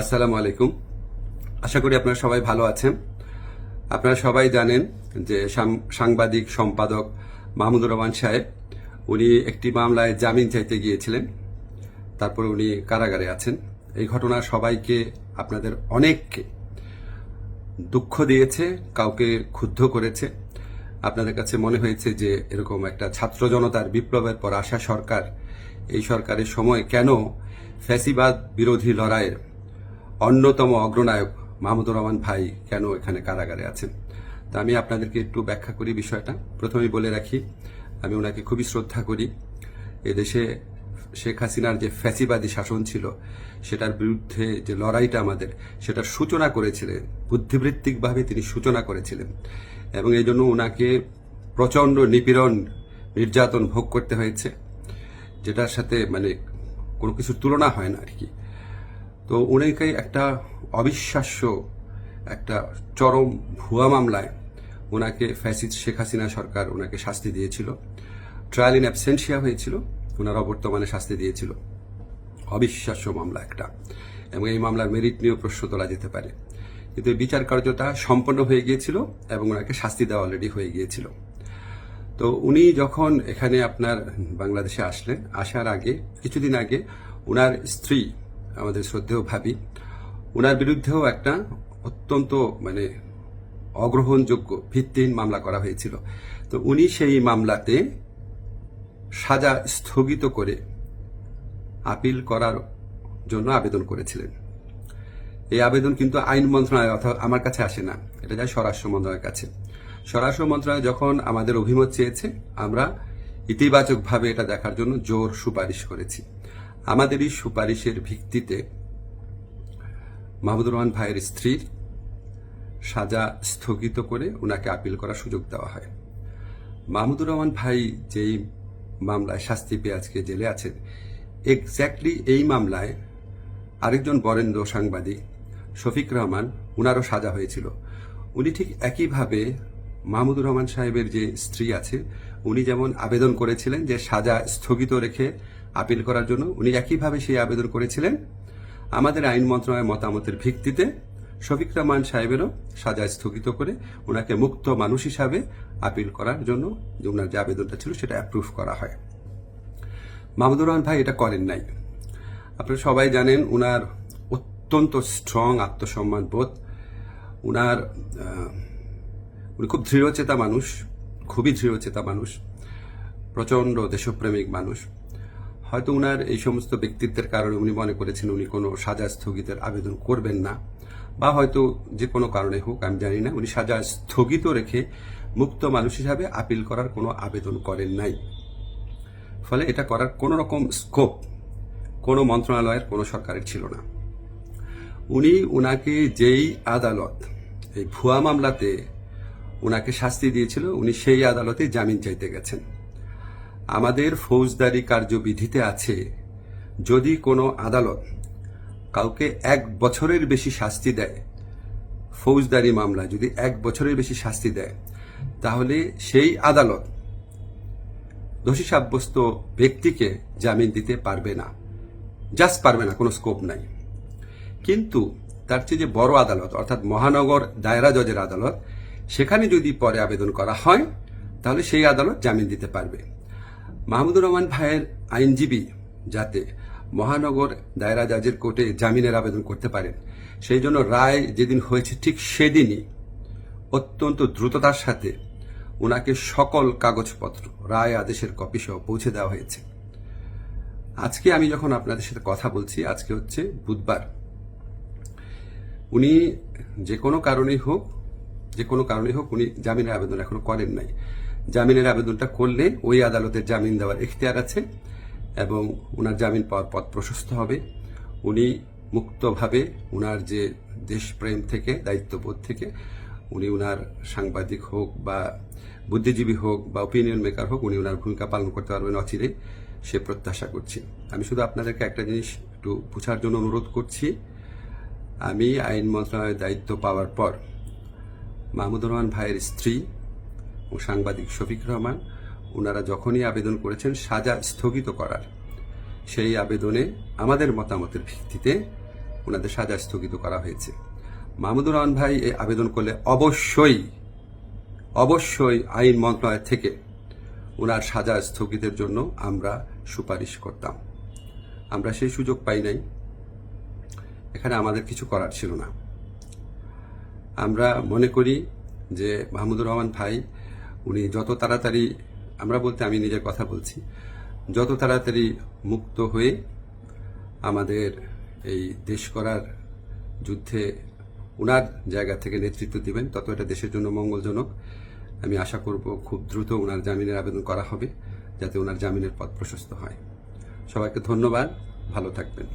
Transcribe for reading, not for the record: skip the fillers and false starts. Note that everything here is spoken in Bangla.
আসসালামু আলাইকুম। আশা করি আপনারা সবাই ভালো আছেন। আপনারা সবাই জানেন যে সাংবাদিক সম্পাদক মাহমুদুর রহমান সাহেব উনি একটি মামলায় জামিন চাইতে গিয়েছিলেন, তারপরে উনি কারাগারে আছেন। এই ঘটনা সবাইকে, আপনাদের অনেককে দুঃখ দিয়েছে, কাউকে ক্ষুব্ধ করেছে। আপনাদের কাছে মনে হয়েছে যে এরকম একটা ছাত্র জনতার বিপ্লবের পর আসা সরকার, এই সরকারের সময় কেন ফ্যাসিবাদ বিরোধী লড়াইয়ের অন্যতম অগ্রনায়ক মাহমুদুর রহমান ভাই কেন এখানে কারাগারে আছেন। তা আমি আপনাদেরকে একটু ব্যাখ্যা করি বিষয়টা। প্রথমেই বলে রাখি, আমি ওনাকে খুবই শ্রদ্ধা করি। এদেশে শেখ হাসিনার যে ফ্যাসিবাদী শাসন ছিল সেটার বিরুদ্ধে যে লড়াইটা আমাদের, সেটার সূচনা করেছিলেন, বুদ্ধিবৃত্তিকভাবে তিনি সূচনা করেছিলেন, এবং এই জন্য ওনাকে প্রচণ্ড নিপীড়ন, নির্যাতন ভোগ করতে হয়েছে, যেটার সাথে কোনো কিছুর তুলনা হয় না আর কি। তো উনাকে একটা অবিশ্বাস্য একটা চরম ভুয়া মামলায় ওনাকে ফ্যাসিস্ট শেখ হাসিনা সরকার ওনাকে শাস্তি দিয়েছিল। ট্রায়াল ইন অ্যাবসেন্সিয়া হয়েছিল, ওনার অবর্তমানে শাস্তি দিয়েছিল। অবিশ্বাস্য মামলা একটা, এবং এই মামলার মেরিট নিয়েও প্রশ্ন তোলা যেতে পারে। কিন্তু এই বিচার কার্যটা সম্পন্ন হয়ে গিয়েছিল এবং ওনাকে শাস্তি দেওয়া অলরেডি হয়ে গিয়েছিল। তো উনি যখন এখানে আপনার বাংলাদেশে আসলেন, আসার আগে কিছুদিন আগে ওনার স্ত্রী, আমাদের শ্রদ্ধেয় ভাবি, ওনার বিরুদ্ধেও একটা অত্যন্ত অগ্রহণযোগ্য ভিত্তিহীন মামলা করা হয়েছিল। তো উনি সেই মামলাতে সাজা স্থগিত করে আপিল করার জন্য আবেদন করেছিলেন। এই আবেদন কিন্তু আইন মন্ত্রণালয় অর্থাৎ আমার কাছে আসে না, এটা যায় স্বরাষ্ট্র মন্ত্রণালয়ের কাছে। স্বরাষ্ট্র মন্ত্রণালয় যখন আমাদের অভিমত চেয়েছে, আমরা ইতিবাচকভাবে এটা দেখার জন্য জোর সুপারিশ করেছি। আমাদের এই সুপারিশের ভিত্তিতে মাহমুদুর রহমান ভাইয়ের স্ত্রীর সাজা স্থগিত করে ওনাকে আপিল করার সুযোগ দেওয়া হয়। মাহমুদুর রহমান ভাই যেই মামলায় শাস্তি পেয়ে আজকে জেলে আছেন, এক্স্যাক্টলি এই মামলায় আরেকজন বরেণ্য সাংবাদিক শফিক রহমান, উনারও সাজা হয়েছিল। উনি ঠিক একইভাবে মাহমুদুর রহমান সাহেবের যে স্ত্রী আছে, উনি যেমন আবেদন করেছিলেন যে সাজা স্থগিত রেখে আপিল করার জন্য, উনি একইভাবে সেই আবেদন করেছিলেন। আমাদের আইন মন্ত্রণালয়ের মতামতের ভিত্তিতে শফিক রহমান সাহেবেরও সাজা স্থগিত করে ওনাকে মুক্ত মানুষ হিসাবে আপিল করার জন্য যে ওনার যে আবেদনটা ছিল সেটা অ্যাপ্রুভ করা হয়। মাহমুদুর রহমান ভাই এটা করেন নাই। আপনারা সবাই জানেন উনার অত্যন্ত স্ট্রং আত্মসম্মান বোধ, উনি খুব দৃঢ়চেতা মানুষ, খুবই দৃঢ়চেতা মানুষ, প্রচণ্ড দেশপ্রেমিক মানুষ। হয়তো উনার এই সমস্ত ব্যক্তিত্বের কারণে উনি মনে করেছেন উনি কোনো সাজা স্থগিতের আবেদন করবেন না, বা হয়তো যে কোনো কারণে হোক, আমি জানি না, উনি সাজা স্থগিত রেখে মুক্ত মানুষ হিসাবে আপিল করার কোনো আবেদন করেন নাই। ফলে এটা করার কোনো রকম স্কোপ কোনো মন্ত্রণালয়ের, কোনো সরকারের ছিল না। উনাকে যেই আদালত এই ভুয়া মামলাতে উনাকে শাস্তি দিয়েছিল, উনি সেই আদালতে জামিন চাইতে গেছেন। আমাদের ফৌজদারি কার্যবিধিতে আছে, যদি কোনো আদালত কাউকে 1 বছরের বেশি শাস্তি দেয়, ফৌজদারি মামলা যদি 1 বছরের বেশি শাস্তি দেয়, তাহলে সেই আদালত দোষী সাব্যস্ত ব্যক্তিকে জামিন দিতে পারবে না, জাস্ট পারবে না, কোনো স্কোপ নাই। কিন্তু তার চেয়ে যে বড় আদালত অর্থাৎ মহানগর দায়রা জজের আদালত, সেখানে যদি পরে আবেদন করা হয়, তাহলে সেই আদালত জামিন দিতে পারবে। মাহমুদুর রহমান ভাইয়ের আইনজীবী যাতে মহানগর দায়রা জজের কোর্টে জামিনের আবেদন করতে পারেন, সেই জন্য রায় যেদিন হয়েছে ঠিক সেদিনই অত্যন্ত দ্রুততার সাথে ওনাকে সকল কাগজপত্র, রায় আদেশের কপি সহ পৌঁছে দেওয়া হয়েছে। আজকে আমি যখন আপনাদের সাথে কথা বলছি, আজকে হচ্ছে বুধবার, উনি যে কোনো কারণেই হোক উনি জামিনের আবেদন এখনো করেন নাই। জামিনের আবেদনটা করলে ওই আদালতের জামিন দেওয়ার এখতিয়ার আছে এবং ওনার জামিন পাওয়ার পথ প্রশস্ত হবে। উনি মুক্তভাবে ওনার যে দেশপ্রেম থেকে, দায়িত্ববোধ থেকে, উনি ওনার সাংবাদিক হোক বা বুদ্ধিজীবী হোক বা ওপিনিয়ন মেকার হোক, উনি ওনার ভূমিকা পালন করতে পারবেন অচিরে, সে প্রত্যাশা করছি। আমি শুধু আপনাদেরকে একটা জিনিস একটু বোঝার জন্য অনুরোধ করছি। আমি আইন মন্ত্রণালয়ের দায়িত্ব পাওয়ার পর মাহমুদুর রহমান ভাইয়ের স্ত্রী ও সাংবাদিক শফিক রহমান, ওনারা যখনই আবেদন করেছেন সাজা স্থগিত করার, সেই আবেদনে আমাদের মতামতের ভিত্তিতে ওনাদের সাজা স্থগিত করা হয়েছে। মাহমুদুর রহমান ভাই এই আবেদন করলে অবশ্যই আইন মন্ত্রণালয় থেকে ওনার সাজা স্থগিতের জন্য আমরা সুপারিশ করতাম। আমরা সেই সুযোগ পাই নাই, এখানে আমাদের কিছু করার ছিল না। আমরা মনে করি যে মাহমুদুর রহমান ভাই উনি যত তাড়াতাড়ি, আমরা বলতে আমি নিজের কথা বলছি, যত তাড়াতাড়ি মুক্ত হয়ে আমাদের এই দেশ করার যুদ্ধে ওনার জায়গা থেকে নেতৃত্ব দিবেন, তত এটা দেশের জন্য মঙ্গলজনক। আমি আশা করব খুব দ্রুত ওনার জামিনের আবেদন করা হবে, যাতে ওনার জামিনের পথ প্রশস্ত হয়। সবাইকে ধন্যবাদ, ভালো থাকবেন।